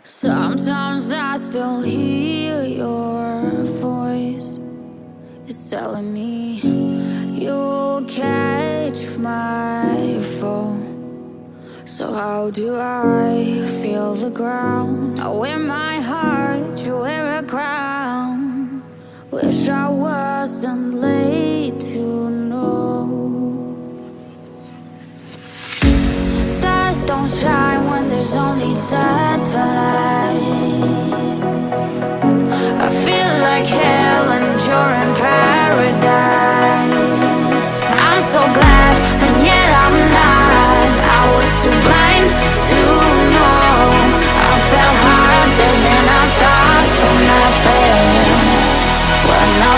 Sometimes I still hear your voice. It's telling me you'll catch my fall. So how do I feel the ground? I wear my heart, you wear a crown. Wish I wasn't late to know. Stars don't shine when there's only satellites. I feel like hell and you're in paradise. I'm so glad and yet I'm not. I was too blind to know. I fell harder than I thought when I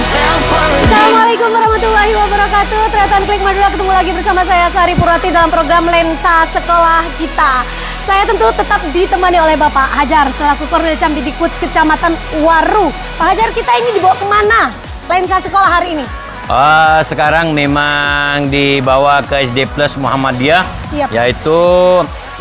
fell for it. Assalamualaikum warahmatullahi wabarakatuh. Tretan Klik Madura, ketemu lagi bersama saya Sari Purwati dalam program Lensa Sekolah Kita. Saya tentu tetap ditemani oleh Bapak Hajar selaku Korwil Campidikut Kecamatan Waru. Pak Hajar, kita ini dibawa kemana Lensa Sekolah hari ini? Sekarang memang dibawa ke SD Plus Muhammadiyah, Siap. yaitu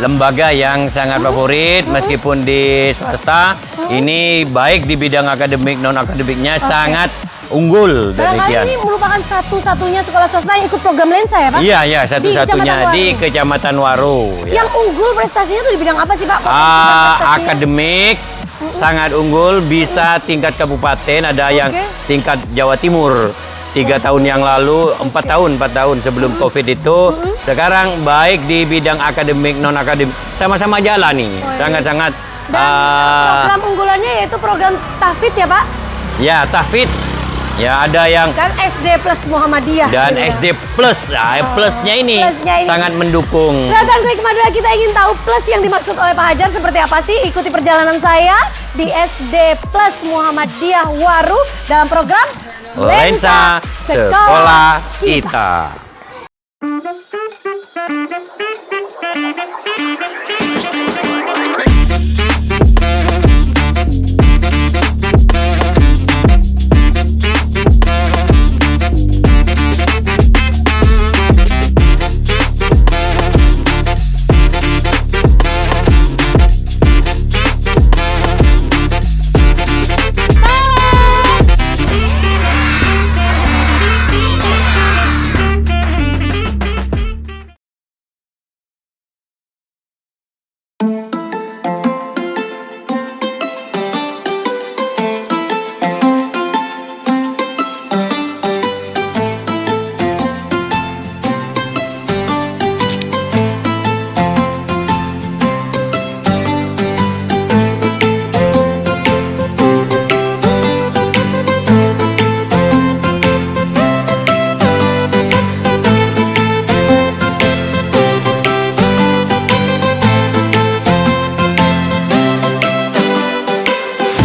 lembaga yang sangat favorit meskipun di swasta. Ini baik di bidang akademik non akademiknya sangat unggul. Barangkali ini merupakan satu-satunya sekolah swasta yang ikut program Lensa ya Pak? Iya, satu-satunya di Kecamatan Waru. Ya. Yang unggul prestasinya tuh di bidang apa sih Pak? Akademik sangat unggul, bisa tingkat kabupaten, ada yang tingkat Jawa Timur. 3 tahun yang lalu, 4 tahun sebelum COVID itu. Sekarang baik di bidang akademik non akademik sama-sama jalan nih, sangat-sangat. Dan program unggulannya yaitu program tahfidz ya Pak? Ya, tahfidz. Ya, ada yang Kan SD Plus Muhammadiyah. dan gitu ya. SD Plus. Plusnya ini sangat mendukung. Tretan Klik Madura, kita ingin tahu plus yang dimaksud oleh Pak Hajar seperti apa sih? Ikuti perjalanan saya di SD Plus Muhammadiyah Waru dalam program Lensa Sekolah Kita.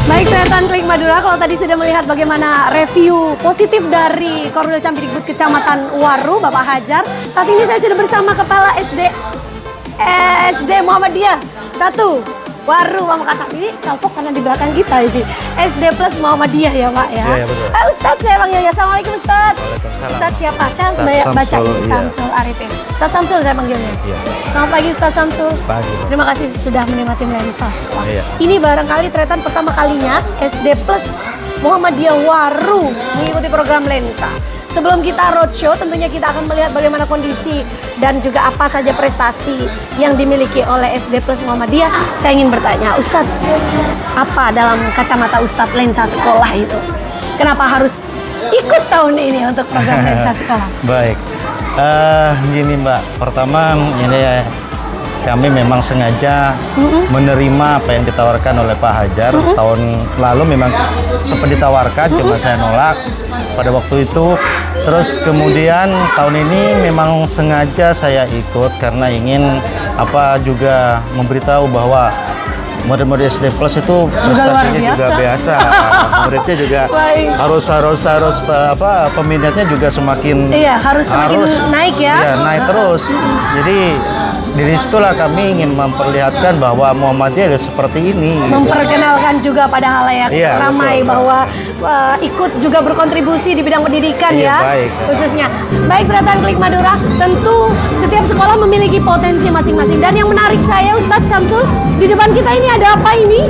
Baik, Tretan Klik Madura, kalau tadi sudah melihat bagaimana review positif dari Korwil Campidikut Kecamatan Waru, Bapak Hajar. Saat ini saya sudah bersama Kepala SD Muhammadiyah 1 Waru Pamekasan. Ini salpok karena di belakang kita ini. SD Plus Muhammadiyah ya Pak ya? Iya, betul. Ustadz saya panggilnya. Assalamualaikum Ustadz. Waalaikumsalam. Ustadz siapa? Saya harus baca Samsul, ini, iya. Samsul Arifin. Ustadz Samsul saya panggilnya. Iya. Selamat pagi Ustadz Samsul. Pagi, Pak. Terima kasih sudah menikmati Lensa Sekolah. Iya. Ini barangkali Tretan pertama kalinya SD Plus Muhammadiyah Waru mengikuti program Lensa. Sebelum kita roadshow, tentunya kita akan melihat bagaimana kondisi dan juga apa saja prestasi yang dimiliki oleh SD Plus Muhammadiyah. Saya ingin bertanya, Ustadz, apa dalam kacamata Ustadz Lensa Sekolah itu? Kenapa harus ikut tahun ini untuk program Lensa Sekolah? Baik, gini Mbak, pertama ini kami memang sengaja menerima apa yang ditawarkan oleh Pak Hajar. Tahun lalu memang sempat ditawarkan, cuma saya nolak pada waktu itu. Terus kemudian tahun ini memang sengaja saya ikut karena ingin juga memberitahu bahwa murid-murid SD Plus itu prestasinya juga biasa. Muridnya juga harus peminatnya juga semakin Iya, harus semakin naik ya. Iya, naik terus. Jadi dari situlah kami ingin memperlihatkan bahwa Muhammadiyah seperti ini. Memperkenalkan juga pada halayak Iya, ramai betul, bahwa ikut juga berkontribusi di bidang pendidikan Iya, ya, baik. khususnya. Baik, Tretan Klik Madura, tentu setiap sekolah memiliki potensi masing-masing. Dan yang menarik saya, Ustadz Samsul, di depan kita ini ada apa ini?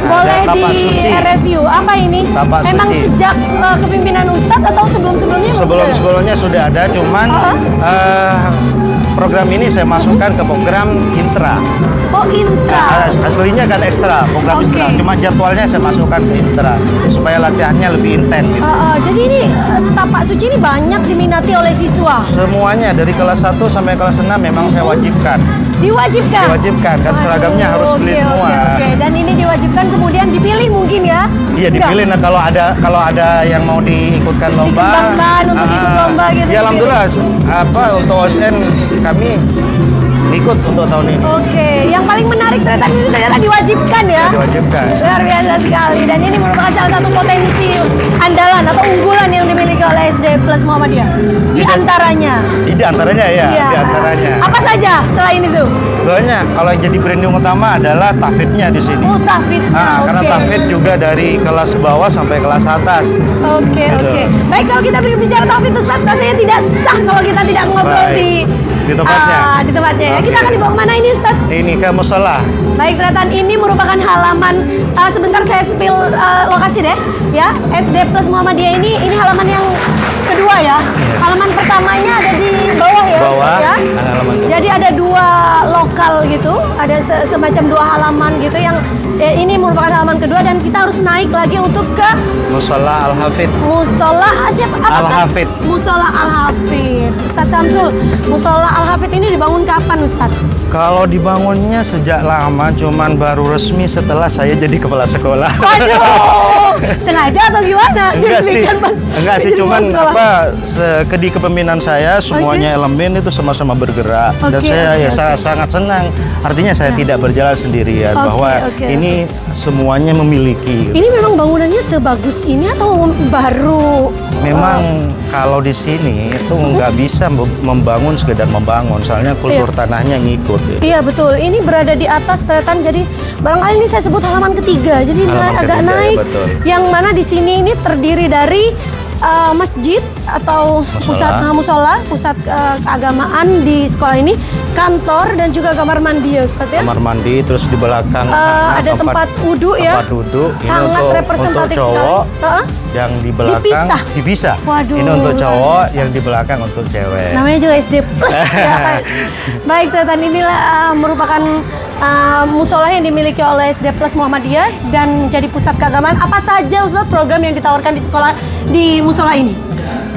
Boleh tapak di suci. review apa ini? Tapak Memang suci. sejak kepimpinan Ustadz atau sebelum-sebelumnya? Sebelum-sebelumnya sudah ada, cuman program ini saya masukkan ke program Intra. Oh, Intra. Aslinya kan ekstra, program Oke. Intra. Cuma jadwalnya saya masukkan ke Intra supaya latihannya lebih intens. Gitu. Jadi ini tapak suci ini banyak diminati oleh siswa. Semuanya dari kelas 1 sampai kelas 6 memang saya wajibkan. Diwajibkan. Kan seragamnya harus beli Oke, semua. Oke. Dan ini diwajibkan kemudian dipilih mungkin ya? Iya dipilih. Nah kalau ada yang mau diikutkan lomba, Dikembangkan untuk ikut lomba gitu. Ya alhamdulillah. Untuk OSN kami ikut untuk tahun ini. Oke, yang paling menarik ternyata ini ternyata diwajibkan ya? Diwajibkan. Luar biasa sekali. Dan ini merupakan salah satu potensi andalan atau unggulan yang dimiliki oleh SD Plus Muhammadiyah. Di antaranya. Di antaranya ya. Iya. Di antaranya. Apa saja selain itu? Banyak. Kalau yang jadi branding utama adalah tahfidnya di sini. Oh, tahfidz. Karena tahfidz juga dari kelas bawah sampai kelas atas. Oke. Baik, kalau kita berbicara tahfidz, Ustaz, rasanya tidak sah kalau kita tidak ngobrol Baik. Di tempatnya. Di tempatnya. Ya. Kita akan dibawa kemana ini, Ustaz? Ini ke musola. Baik, Tretan, ini merupakan halaman. Sebentar saya spill lokasi deh, ya. SD Plus Muhammadiyah ini halaman yang kedua ya. Halaman pertamanya ada di bawah ya. Bawah. Ya. Ada halaman kedua. Jadi ada dua lokal gitu, ada semacam dua halaman gitu yang ini merupakan halaman kedua dan kita harus naik lagi untuk ke Musola Al-Hafid. Musola siapa? Al-Hafid. Musola Al-Hafid. Ustadz Samsul, Musola Al-Hafid ini dibangun kapan, Ustadz? Kalau dibangunnya sejak lama, cuman baru resmi setelah saya jadi kepala sekolah. Waduh, sengaja atau gimana? Enggak sih, Demikian pas enggak sih, jadi cuman musola. di kepemimpinan saya semuanya elemen itu sama-sama bergerak dan Oke, saya oke, ya saya sangat senang. Artinya saya tidak berjalan sendirian, Oke, bahwa oke. ini semuanya memiliki. Ini memang bangunannya sebagus ini atau baru? Memang kalau di sini itu nggak bisa membangun sekedar membangun, soalnya kultur tanahnya ngikut. Ya. Iya betul, ini berada di atas Tretan, jadi barangkali ini saya sebut halaman ketiga, jadi Halaman agak ketiga, naik. ya, betul. Yang mana di sini ini terdiri dari masjid atau musola, pusat keagamaan di sekolah ini, kantor dan juga kamar mandi ya Ustadz ya. Kamar mandi, terus di belakang Ada tempat wudhu ya. Tempat duduk. Sangat untuk representatif cowok. sekali. Yang di belakang dipisah. Waduh. Ini untuk cowok, yang di belakang untuk cewek. Namanya juga SD Plus ya. Baik, Tretan, inilah merupakan musola yang dimiliki oleh SD Plus Muhammadiyah dan jadi pusat keagamaan. Apa saja Ustaz program yang ditawarkan di sekolah di musola ini?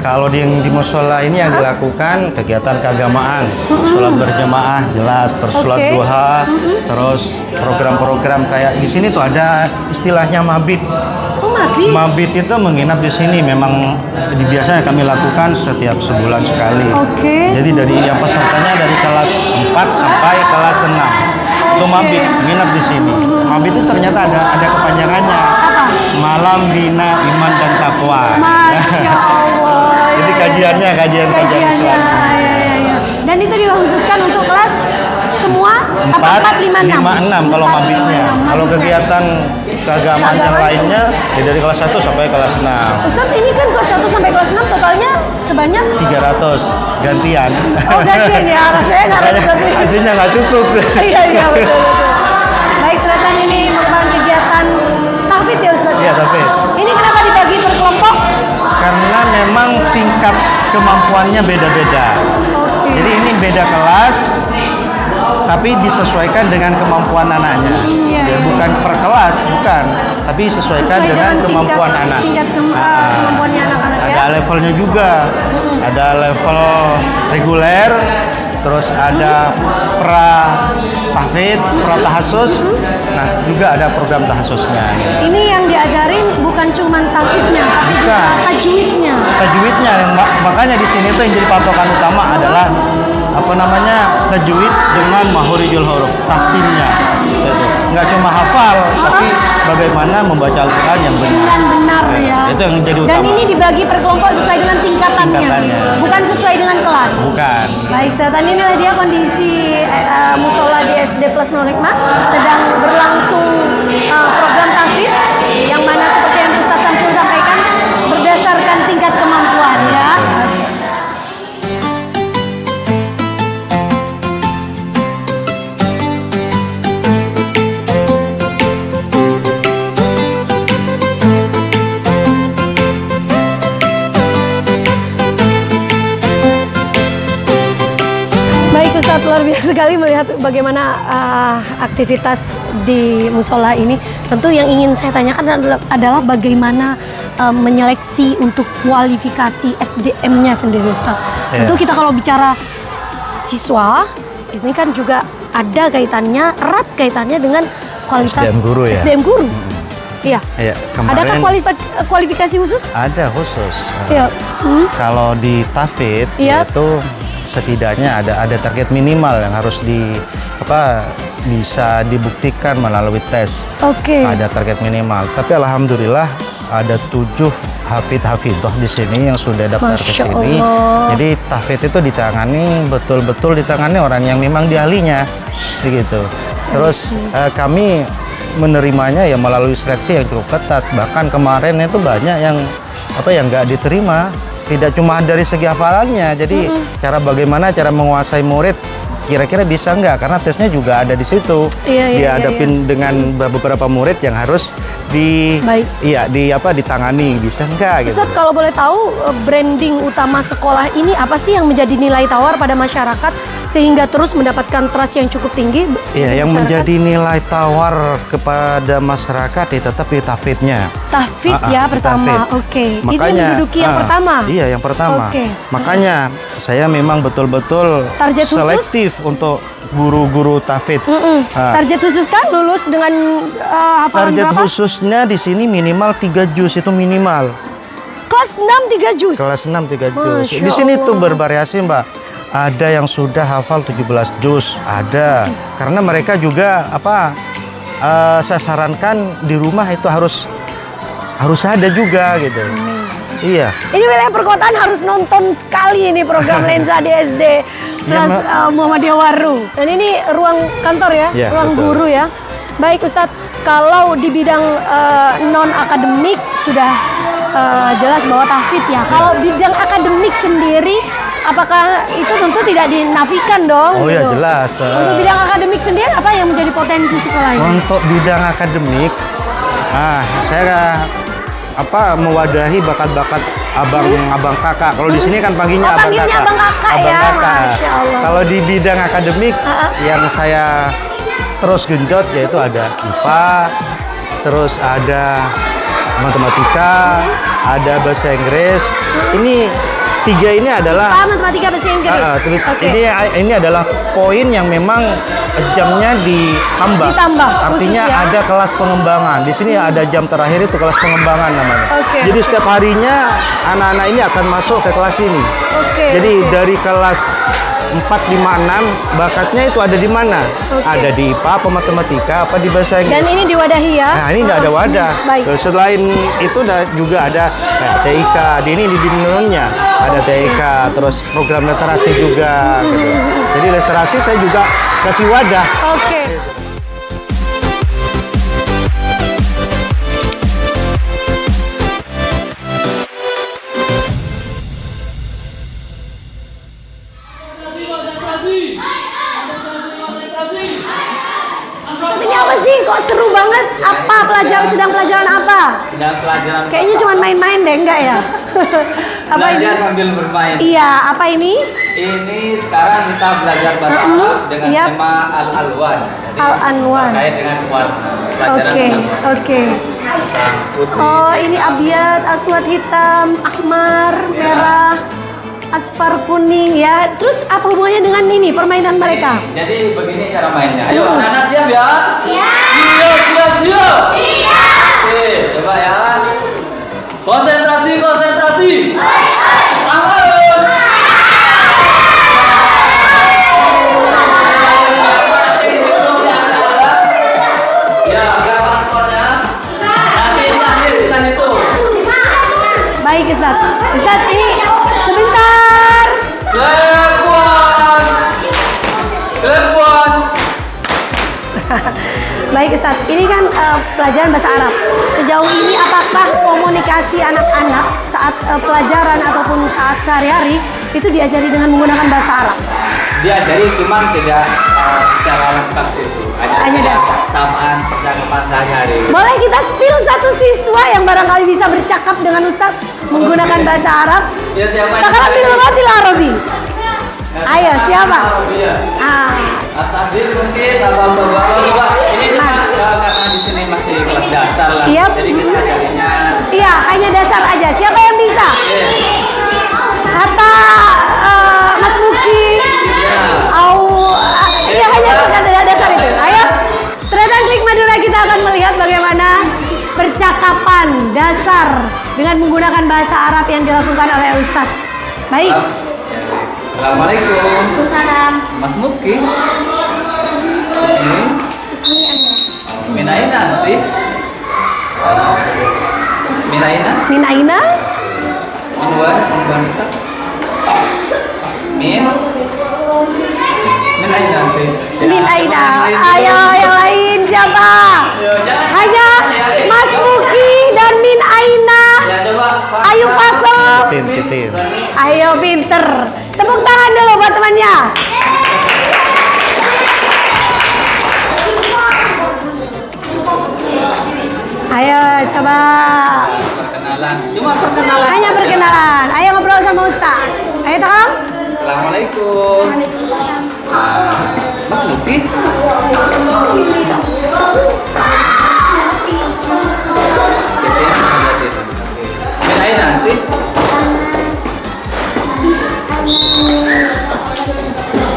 Kalau di musola ini yang dilakukan kegiatan keagamaan, sholat berjamaah jelas, terus sholat duha, terus program-program kayak di sini tuh ada istilahnya mabit. Oh, mabit. Mabit itu menginap di sini, memang biasanya kami lakukan setiap sebulan sekali. Oke. Jadi dari yang pesertanya dari kelas 4 sampai kelas 6 itu mabit, menginap di sini. Mabit itu ternyata ada kepanjangannya. Apa? Malam Bina Iman dan Takwa. Masya Allah. Jadi kajian Islam. Ya. Dan itu dikhususkan untuk kelas semua 4, 5, 6 kalau mabitnya. Kalau kegiatan keagamaan yang lainnya ya dari kelas 1 sampai kelas 6. Ustaz, ini kan kelas 1 sampai kelas 6 totalnya sebanyak 300 gantian. Oh, gantian ya, rasanya nggak ada. Hasilnya nggak cukup. Iya, betul. Baik, Tretan, ini merupakan kegiatan tahfidz ya Ustaz? Iya, tahfidz. Ini kenapa dibagi per kelompok? Karena memang tingkat kemampuannya beda-beda. Oke. Jadi ini beda kelas, tapi disesuaikan dengan kemampuan anaknya. Iya. Ya, bukan per kelas, bukan. Tapi sesuaikan Sesuai dengan kemampuan anak. Tingkat kemampuannya anak-anak ya. Ada levelnya juga. Ada level reguler, terus ada tahfidz, tahassus. Nah, juga ada program tahassusnya. Ini yang diajarin bukan cuma tahfidznya, tapi juga tajwidnya. Tajwidnya, makanya di sini tuh yang jadi patokan utama adalah tajwid dengan mahorijul huruf, tahsinnya. Gitu. Nggak cuma hafal, tapi bagaimana membaca Al-Quran yang benar. Dengan benar ya. Itu yang jadi utama. Dan ini dibagi per kelompok sesuai dengan tingkatannya, bukan sesuai dengan kelas. Bukan. Baik, tadi inilah dia kondisi musola di SD Plus Nurul Hikmah sedang berlangsung program tahfidz yang mana seperti yang Ustaz Samsul sampaikan berdasarkan tingkat kemampuan ya. Ustadz, luar biasa sekali melihat bagaimana aktivitas di musola ini. Tentu yang ingin saya tanyakan adalah bagaimana menyeleksi untuk kualifikasi SDM-nya sendiri, Ustadz. Tentu kita kalau bicara siswa, ini kan juga ada kaitannya, erat kaitannya dengan kualitas SDM guru ya. SDM guru. Iya. Kemarin adakah kualifikasi khusus? Ada khusus. Iya. Kalau di tahfidz itu setidaknya ada target minimal yang harus bisa dibuktikan melalui tes. Ada target minimal. Tapi alhamdulillah ada 7 hafidh-hafidhah di sini yang sudah daftar ke sini. Jadi tahfidz itu betul-betul ditangani orang yang memang diahlinya, begitu. Terus kami menerimanya ya melalui seleksi yang cukup ketat. Bahkan kemarin itu banyak yang nggak diterima. Tidak cuma dari segi hafalannya, jadi bagaimana cara menguasai murid kira-kira bisa nggak, karena tesnya juga ada di situ. Dihadapin dengan beberapa murid yang harus ditangani, bisa nggak gitu. Ustadz, kalau boleh tahu branding utama sekolah ini apa sih yang menjadi nilai tawar pada masyarakat sehingga terus mendapatkan trust yang cukup tinggi? Iya, yang menjadi nilai tawar kepada masyarakat tetap di tahfidz-nya. Tahfidz ya pertama, oke. Makanya, ini menduduki yang pertama? Iya, yang pertama. Makanya saya memang betul-betul selektif untuk guru-guru tahfidz. Target khusus kan lulus dengan hafalan target berapa? Khususnya di sini minimal 3 juz itu minimal. Kelas 6 3 juz? Kelas 6 3 juz. Di sini tuh bervariasi, Mbak. Ada yang sudah hafal 17 juz, ada. Karena mereka juga saya sarankan di rumah itu harus ada juga gitu. Iya. Ini wilayah perkotaan harus nonton sekali ini program Lensa di SD Plus Muhammadiyah Waru. Dan ini ruang kantor ya, ruang betul. guru ya. Baik Ustadz, kalau di bidang non akademik sudah jelas bahwa tahfidz ya. Kalau bidang akademik sendiri, apakah itu tentu tidak dinafikan dong? Oh ya jelas. Untuk bidang akademik sendiri apa yang menjadi potensi sekolah ini? Untuk bidang akademik, saya mewadahi bakat-bakat abang kakak. Kalau di sini kan panggilnya abang kakak. Abang kakak ya. Masya Allah. Kalau di bidang akademik yang saya terus genjot yaitu ada IPA, terus ada matematika, ada bahasa Inggris. Ini 3 ini adalah matematika, bahasa Inggris. Ini adalah poin yang memang jamnya ditambah. Artinya ya? ada kelas pengembangan. Di sini ada jam terakhir itu kelas pengembangan namanya. Jadi setiap harinya anak-anak ini akan masuk ke kelas ini. Jadi dari kelas 4, 5, 6 bakatnya itu ada di mana? Ada di IPA, apa matematika, apa di bahasa Inggris. Dan ini diwadahi ya? Nah, ini tidak ada wadah. Selain itu juga ada TIK. Ini di dinurnya ada TIK, terus program literasi juga. Gitu. Jadi literasi saya juga kasih wadah. Ini apa sih? Kok seru banget? Apa sedang pelajaran apa? Sedang pelajaran. Kayaknya cuma main-main deh, enggak ya? Apa ini? Belajar sambil bermain. Iya, apa ini? Ini sekarang kita belajar bahasa Arab dengan tema Al-Alwan. Al-Anwan. Terkait dengan warna. Oke. Oh, ini abiyat, aswad hitam, ahmar, merah, asfar kuning ya. Terus apa hubungannya dengan ini permainan mereka? Jadi begini cara mainnya. Ayo anak-anak siap ya? Siap. Oke, coba ya. Konsentrasi. Angkat. Ya, berapa skornya? Baik Ustaz. Ustaz ini sebentar. Telepon. Telepon. Baik Ustaz, ini kan pelajaran bahasa Arab. Sejauh ini apakah komunikasi anak-anak saat pelajaran ataupun saat sehari-hari itu diajari dengan menggunakan bahasa Arab? Diajari cuman tidak secara lengkap itu. Hanya dasar. Samaan percakapan sehari-hari. Boleh kita spill satu siswa yang barangkali bisa bercakap dengan Ustaz menggunakan bahasa Arab? Ya siapa? Takalabil Lugatil Arabi. Ayo, siapa? Iya. Ah, Tadi mungkin coba. Ini cuma karena di sini masih kelas dasar lah. Iya. Jadi kita ajarinya. iya, hanya dasar aja. Siapa yang bisa? Kata Mas Muki. Iya. Iya, hanya kata dasar itu. Ayo, Tretan Klik Madura kita akan melihat bagaimana percakapan dasar dengan menggunakan bahasa Arab yang dilakukan oleh Ustaz. Baik. Assalamualaikum. Waalaikumsalam. Mas Muki. Ini. Minaina nanti. Minaina. Min aina? Minwan. Min. Minaina nanti. Min aina. Ayo, yang lain siapa? Hanya Mas Muki dan Min aina. Ya coba. Ayo pasang. Titin. Ayo pinter. Tepuk tangan dulu buat temannya. Ayo coba. Perkenalan. Cuma perkenalan. Hanya perkenalan. Ayo ngobrol sama Ustaz. Ayo Takam. Assalamualaikum. Mas Muki. Minain nanti.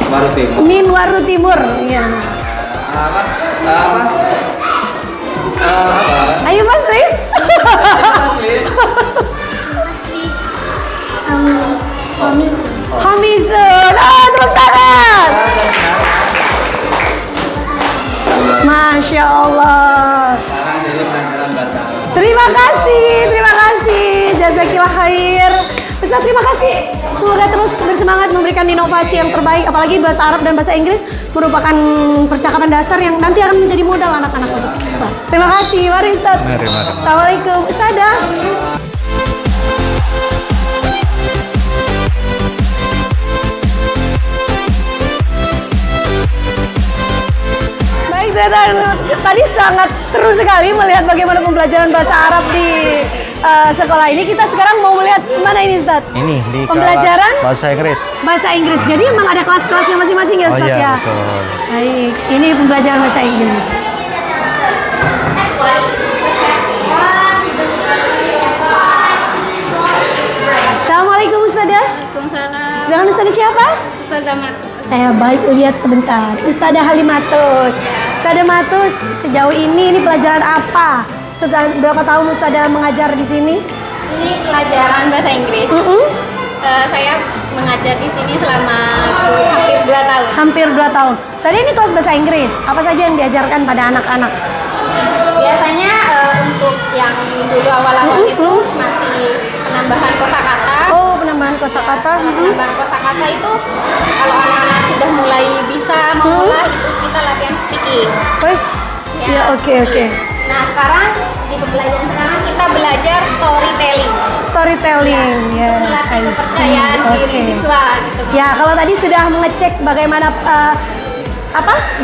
Baru timur. Min Waru Timur. Iya. Apa? Apa? Ayo Mas Rif. Hamizun. Tepuk tangan. Masya Allah. Sekarang jadi pelajaran bahasa Arab. Terima kasih, jazakillah khair. Ustaz, terima kasih. Semoga terus bersemangat memberikan inovasi yang terbaik, apalagi bahasa Arab dan bahasa Inggris merupakan percakapan dasar yang nanti akan menjadi modal anak-anak untuk kita. Terima kasih, mari Ustaz. Mari. Assalamualaikum, Ustazah. Baik, tadi sangat seru sekali melihat bagaimana pembelajaran bahasa Arab di sekolah ini. Kita sekarang mau melihat mana ini Ustaz? Ini di Pembelajaran kelas bahasa Inggris. bahasa Inggris. Jadi memang ada kelas-kelasnya masing-masing ya Oh Ustaz iya, ya? betul. Baik, ini pembelajaran bahasa Inggris. Assalamualaikum Ustazah. Waalaikumsalam. Sedangkan Ustazah siapa? Ustazah Mat. Saya baik lihat sebentar. Ustazah Halimatus. Ustazah Matus, sejauh ini pelajaran apa? Sudah berapa tahun Ustazah mengajar di sini? Ini pelajaran bahasa Inggris. Saya mengajar di sini selama hampir 2 tahun. Hampir 2 tahun. Ustazah ini kelas bahasa Inggris. Apa saja yang diajarkan pada anak-anak? Biasanya untuk yang dulu awal-awal itu masih penambahan kosakata. Oh, penambahan kosakata. Setelah penambahan kosakata itu kalau anak-anak sudah mulai bisa mengolah itu kita latihan speaking. Wes. Ya, oke. speaking. Nah, sekarang di pembelajaran sekarang kita belajar storytelling. Storytelling, ya. Melatih kepercayaan diri siswa gitu. Ya, kalau tadi sudah mengecek bagaimana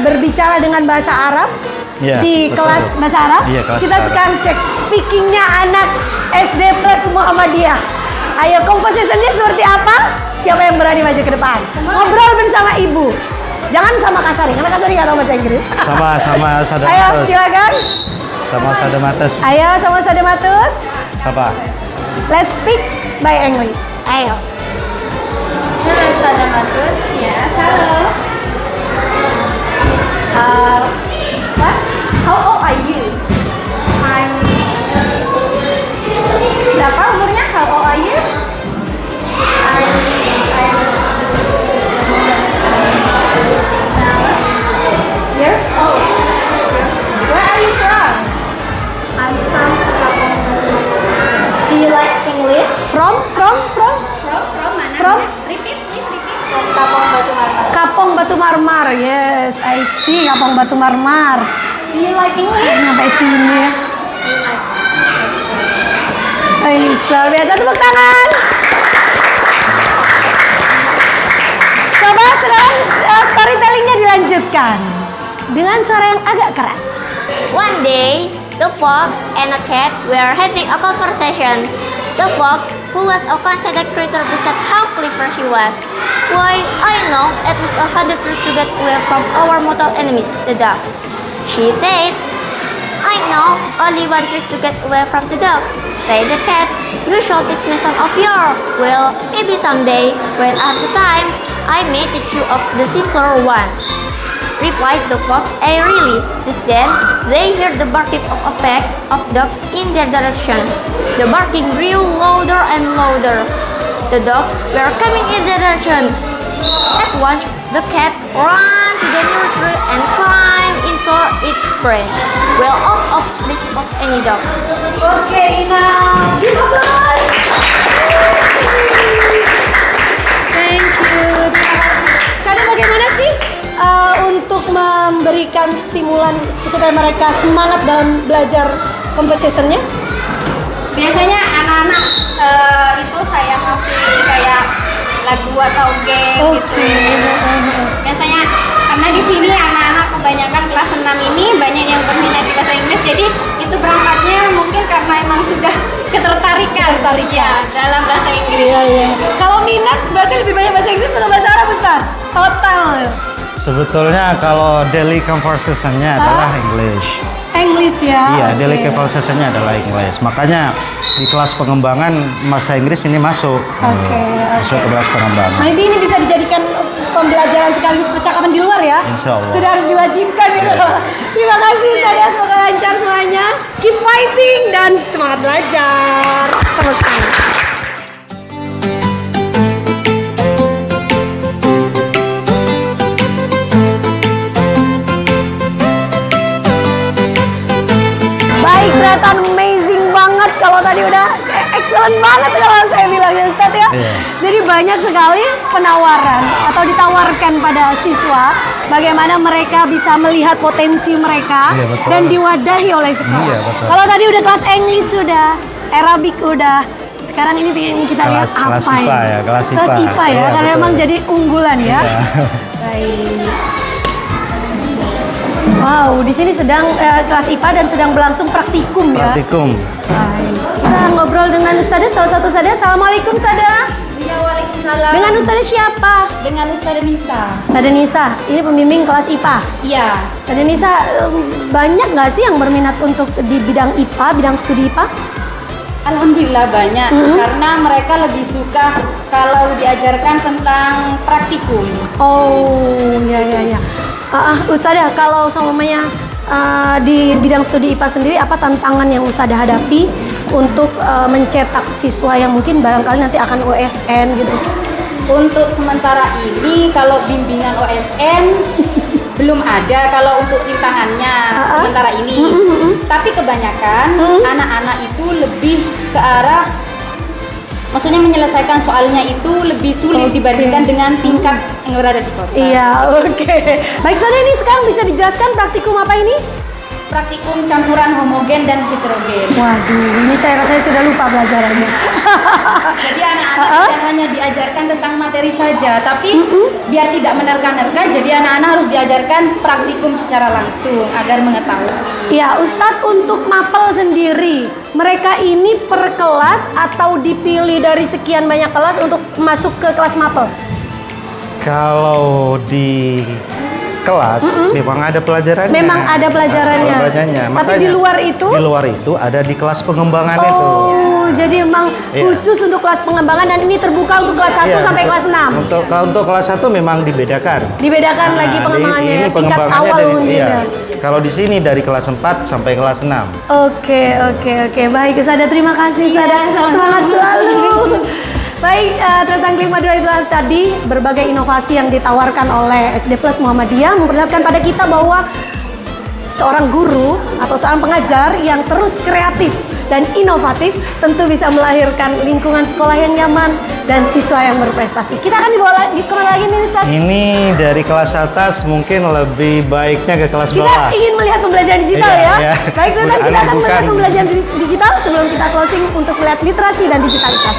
berbicara dengan bahasa Arab Iya, di betul. kelas bahasa Arab, Iya, kelas kita bahasa sekarang cek speakingnya anak SD plus Muhammadiyah. Ayo, compositionnya seperti apa? Siapa yang berani maju ke depan? Ngobrol bersama ibu. Jangan sama Kasari, karena Kasari nggak tahu bahasa Inggris. Sama Sada Ayo, Matus. silakan. Sama Sada Matus. Ayo, sama Sada Matus. Apa? Let's speak by English. Ayo. Halo, Ustazah Matus. Ya, halo. What? How old are you? I'm. Berapa umurnya? How old are you? I'm 7 years old. Where are you from? I'm from Singapore. Do you like English? From Mana? Repeat, please repeat. From Kapong Batu Marmar. Kapong Batu Marmar. Yes, I see Kapong Batu Marmar. Do you like English? Sampai sini ya. Luar biasa, tepuk tangan. Coba sekarang storytellingnya dilanjutkan dengan suara yang agak keras. One day, the fox and a cat were having a conversation. The fox, who was a conceited creature, said how clever she was. Why, I know at least 100 tricks to get away from our mortal enemies, the dogs. She said, I know only one trick to get away from the dogs, said the cat. You shall teach me some of your. Well, maybe someday, when I have the time, I may teach you of the simpler ones, replied the fox airily. Just then, they heard the barking of a pack of dogs in their direction. The barking grew louder and louder. The dogs were coming in their direction. At once, the cat ran to the nearest tree and climbed into its branch, well out of reach of any dog. Oke, Ina. Give applause. Thank you. Terima kasih. Sada, bagaimana sih untuk memberikan stimulan supaya mereka semangat dalam belajar conversationnya? Biasanya anak-anak itu saya kasih kayak lagu atau game gitu. Biasanya karena di sini anak-anak kebanyakan kelas 6 ini banyak yang berminat di bahasa Inggris, jadi itu berangkatnya mungkin karena emang sudah ketertarikan ya dalam bahasa Inggris. Iya. Kalau minat berarti lebih banyak bahasa Inggris atau bahasa Arab, Ustaz? Total. Sebetulnya kalau daily conversation-nya adalah English. English ya. Iya, oke. daily conversation-nya adalah English. Makanya di kelas pengembangan bahasa Inggris ini masuk. Oke. Masuk ke kelas pengembangan. Maybe ini bisa dijadikan pembelajaran sekaligus percakapan di luar ya. Insya Allah. Sudah harus diwajibkan gitu. Terima kasih Ustazah, semoga lancar semuanya. Keep fighting dan semangat belajar. Tepuk tangan. Baik, kelihatan amazing banget kalau tadi udah excellent banget kalau saya bilang ya Ustaz ya. Iya. Jadi banyak sekali penawaran atau ditawarkan pada siswa bagaimana mereka bisa melihat potensi mereka Iya, betul. dan diwadahi oleh sekolah. Iya, betul. Kalau tadi udah kelas English sudah, Arabic udah, sekarang ini pengen kita lihat Kelas apa IPA ini? ya, kelas Kelas IPA. IPA ya, Iya, karena betul. emang jadi unggulan ya. Iya. Baik. Wow, di sini sedang kelas IPA dan sedang berlangsung praktikum ya. Praktikum. Baik. Kita ngobrol dengan Ustazah, salah satu Ustazah. Assalamualaikum Ustazah. Iya, waalaikumsalam. Dengan Ustazah siapa? Dengan Ustazah Nisa. Ustazah Nisa, ini pembimbing kelas IPA. Iya. Ustazah Nisa, banyak nggak sih yang berminat untuk di bidang IPA, bidang studi IPA? Alhamdulillah banyak, karena mereka lebih suka kalau diajarkan tentang praktikum. Oh, ya. Ustazah, kalau semuanya di bidang studi IPA sendiri, apa tantangan yang Ustazah hadapi untuk mencetak siswa yang mungkin barangkali nanti akan OSN gitu? Untuk sementara ini, kalau bimbingan OSN belum ada kalau untuk rintangannya sementara ini. Tapi kebanyakan anak-anak itu lebih ke arah, maksudnya menyelesaikan soalnya itu lebih sulit dibandingkan dengan tingkat yang berada di kota. Iya, oke. Baik, Ustazah, ini sekarang bisa dijelaskan praktikum apa ini? Praktikum campuran homogen dan heterogen. Waduh, ini saya rasanya sudah lupa pelajarannya. Jadi anak-anak tidak hanya diajarkan tentang materi saja, tapi biar tidak menerka-nerka, jadi anak-anak harus diajarkan praktikum secara langsung agar mengetahui. Ya, Ustadz, untuk mapel sendiri, mereka ini per kelas atau dipilih dari sekian banyak kelas untuk masuk ke kelas mapel? Kalau di kelas memang ada pelajarannya. Memang ada pelajarannya. Tapi di luar itu? Di luar itu ada di kelas pengembangan itu. Oh, jadi memang Iya. khusus untuk kelas pengembangan dan ini terbuka untuk kelas 1 Iya, sampai untuk- kelas 6. Untuk kelas 1 memang dibedakan. Dibedakan lagi Nah, pengembangannya, ini tingkat pengembangannya awal dari, mungkin iya. ya. Kalau di sini dari kelas 4 sampai kelas 6. Oke. Baik, Ustazah, terima kasih, Ustazah. sama-sama. Semangat selalu. Baik, tentang kelima dua itu tadi berbagai inovasi yang ditawarkan oleh SD Plus Muhammadiyah memperlihatkan pada kita bahwa seorang guru atau seorang pengajar yang terus kreatif dan inovatif tentu bisa melahirkan lingkungan sekolah yang nyaman dan siswa yang berprestasi. Kita akan dibawa kemana lagi nih Ustaz? Ini dari kelas atas mungkin lebih baiknya ke kelas Kita bawah. ingin melihat pembelajaran digital Iya, ya. iya. Baik Ustaz, kita akan Bukan. melihat pembelajaran digital sebelum kita closing untuk melihat literasi dan digitalitas.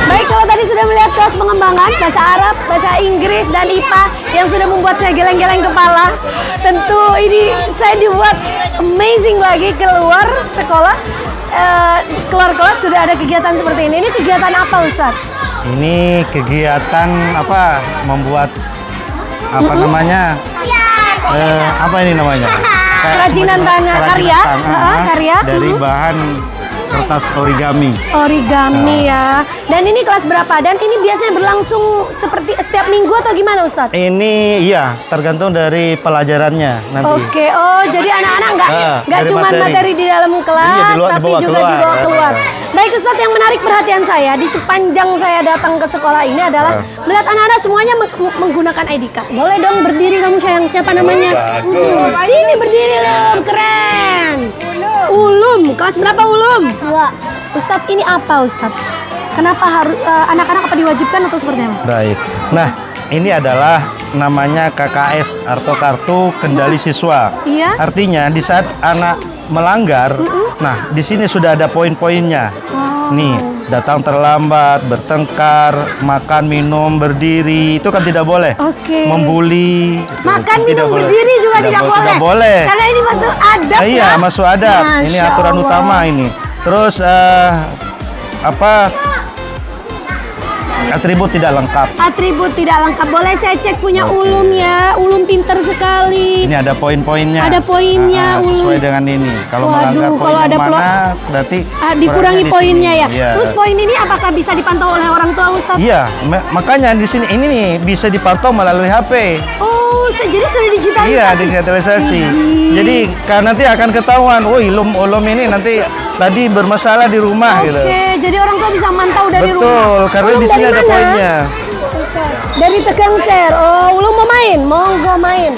Baik, kalau tadi sudah melihat kelas pengembangan bahasa Arab, bahasa Inggris, dan IPA yang sudah membuat saya geleng-geleng kepala. Tentu ini saya dibuat amazing lagi keluar sekolah, keluar kelas sudah ada kegiatan seperti ini. Ini kegiatan apa Ustaz? Ini kegiatan apa? Membuat apa namanya? Apa ini namanya? Kayak Kerajinan semacam tangan, kerajinan karya, tangan, karya. dari bahan kertas origami. Origami ya. Dan ini kelas berapa? Dan ini biasanya berlangsung seperti setiap minggu atau gimana Ustaz? Ini iya tergantung dari pelajarannya nanti. Oke, oh jadi anak-anak nggak dari cuma materi di dalam kelas, Iya, tapi dibawa juga keluar. dibawa keluar. Baik Ustadz, yang menarik perhatian saya di sepanjang saya datang ke sekolah ini adalah melihat anak-anak semuanya menggunakan ID card. Boleh dong berdiri kamu sayang, siapa namanya? Sini berdiri Lum, keren. Ulum, kelas berapa Ulum? 2. Ustadz, ini apa Ustadz? Kenapa harus anak-anak apa diwajibkan atau seperti apa? Baik. Nah, ini adalah namanya KKS atau kartu kendali siswa. Iya. Artinya di saat anak melanggar, nah di sini sudah ada poin-poinnya. Nih, datang terlambat, bertengkar, makan, minum, berdiri, itu kan tidak boleh. Oke. Membuli. Makan, itu minum, berdiri juga tidak boleh. Tidak boleh. Karena ini masuk adab ya. Iya, masuk adab. Ini Masya aturan Allah. utama ini. Terus atribut tidak lengkap. Atribut tidak lengkap. Boleh saya cek punya Ulum ya. Ulum pinter sekali. Ini ada poin-poinnya. Ada poinnya, sesuai Ulum. dengan ini. Kalau Waduh, melanggar poin kalau ada yang mana, berarti dikurangi kurangnya di poinnya sini. ya. Iya. Terus poin ini apakah bisa dipantau oleh orang tua Ustadz? Iya, makanya di sini ini nih bisa dipantau melalui HP. Oh, jadi sudah digitalisasi. Iya, digitalisasi. Jadi nanti akan ketahuan, woi ulum ini nanti tadi bermasalah di rumah gitu. Oke, jadi orang tua bisa mantau dari rumah. Betul, karena Ulum di sini dari ada mana? poinnya. Dari Tegang Share. Oh, Ulum mau main? Monggo main.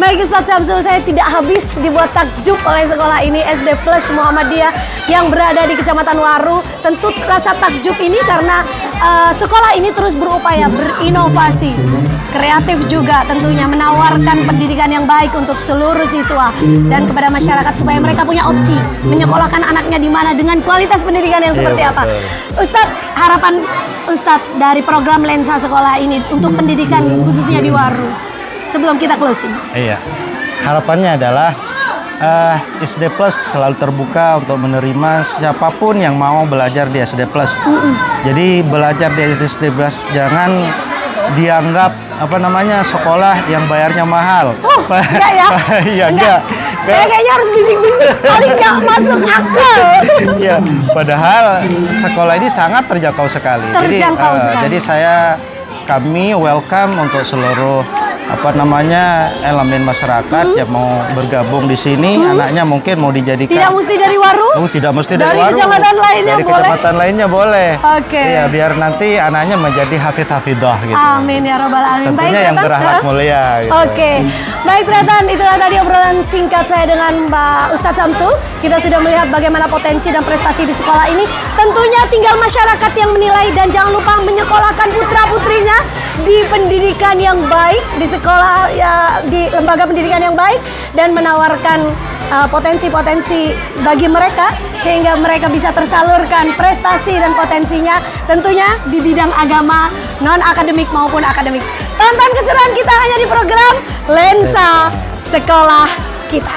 Baik Ustadz Syamsul, saya tidak habis dibuat takjub oleh sekolah ini SD Plus Muhammadiyah yang berada di Kecamatan Waru. Tentu rasa takjub ini karena sekolah ini terus berupaya berinovasi, kreatif juga tentunya menawarkan pendidikan yang baik untuk seluruh siswa dan kepada masyarakat supaya mereka punya opsi menyekolahkan anaknya di mana dengan kualitas pendidikan yang seperti apa. Ustadz, harapan Ustadz dari program Lensa sekolah ini untuk pendidikan khususnya di Waru sebelum kita closing. Iya. Harapannya adalah SD Plus selalu terbuka untuk menerima siapapun yang mau belajar di SD Plus. Jadi belajar di SD Plus jangan dianggap apa namanya sekolah yang bayarnya mahal. Oh, enggak ya? Iya, enggak. Saya kayaknya harus bisik-bisik, paling nggak masuk akal. Iya, padahal sekolah ini sangat terjangkau sekali. Terjangkau sekali. Jadi kami welcome untuk seluruh apa namanya elemen masyarakat yang mau bergabung di sini. Anaknya mungkin mau dijadikan. Tidak mesti dari Waru? Tidak mesti dari Dari Waru. kecamatan lainnya dari boleh? kecamatan lainnya boleh. Oke. Iya, biar nanti anaknya menjadi hafid-hafidah gitu. Amin ya robbal alamin. Tentunya yang Tretan. berakhlak mulia gitu. Oke. Baik Tretan, itulah tadi obrolan singkat saya dengan Mbak Ustadz Syamsul. Kita sudah melihat bagaimana potensi dan prestasi di sekolah ini. Tentunya tinggal masyarakat yang menilai dan jangan lupa menyekolahkan putra-putrinya di pendidikan yang baik, di sekolah ya, di lembaga pendidikan yang baik dan menawarkan potensi-potensi bagi mereka sehingga mereka bisa tersalurkan prestasi dan potensinya tentunya di bidang agama, non akademik maupun akademik. Tonton keseruan kita hanya di program Lensa Sekolah Kita.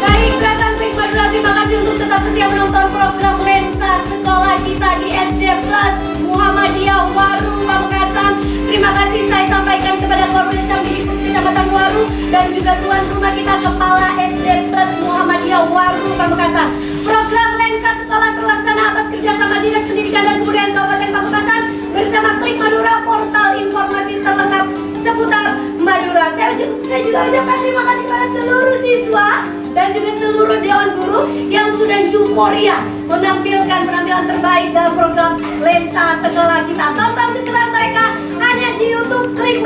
Baik, Tretan Klik Madura, terima kasih untuk tetap setia menonton program Lensa Sekolah Kita di SD Plus Muhammadiyah Waru Pamekasan. Terima kasih saya sampaikan kepada Korwil Cambidipun Kecamatan Waru dan juga tuan rumah kita Kepala SD Plus Muhammadiyah Waru Pamekasan. Program Lensa Sekolah terlaksana atas kerjasama Dewan Guru yang sudah euforia menampilkan penampilan terbaik dalam program Lensa Sekolah Kita. Tonton keseruan mereka hanya di YouTube. Klik